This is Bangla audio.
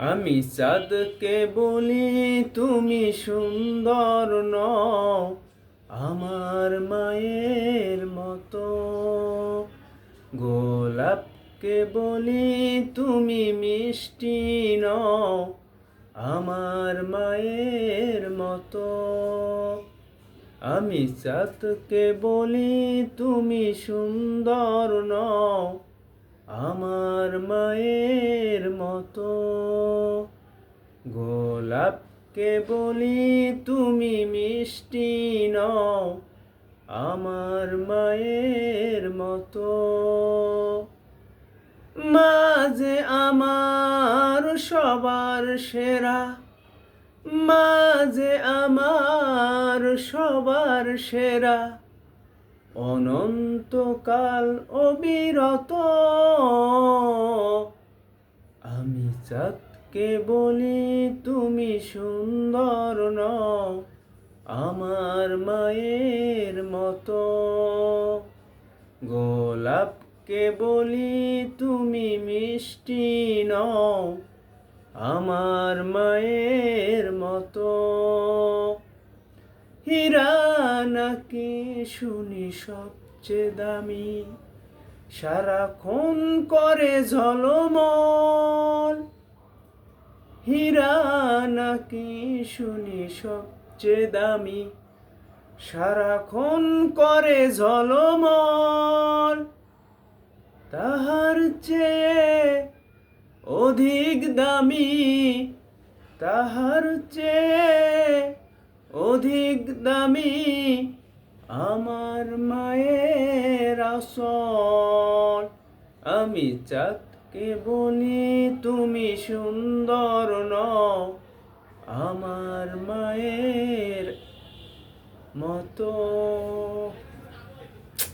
আমি চাঁদকে বলি তুমি সুন্দর নও আমার মায়ের মতো। গোলাপকে বলি তুমি মিষ্টি নও আমার মায়ের মতো। আমি চাঁদকে বলি তুমি সুন্দর নও আমার মায়ের মতো। গোলাপকে বলি তুমি মিষ্টি নও আমার মায়ের মতো। মাঝে আমার সবার সেরা, মাঝে আমার সবার সেরা, অনন্তকাল অবিরত। আমি চাঁদকে বলি তুমি সুন্দর নও আমার মায়ের মতো। গোলাপকে বলি তুমি মিষ্টি নও আমার মায়ের মতো। হীরা নাকি শুনি সবচেয়ে দামি, সারাক্ষণ করে ঝলমল। হীরা নাকি শুনি সবচেয়ে দামি, সারাক্ষণ করে ঝলমল। তাহার চেয়ে অধিক দামি, তাহার চেয়ে অধিক দামি আমার মায়ের আঁচল। আমি চাঁদকে বলি তুমি সুন্দর নও আমার মায়ের মতো।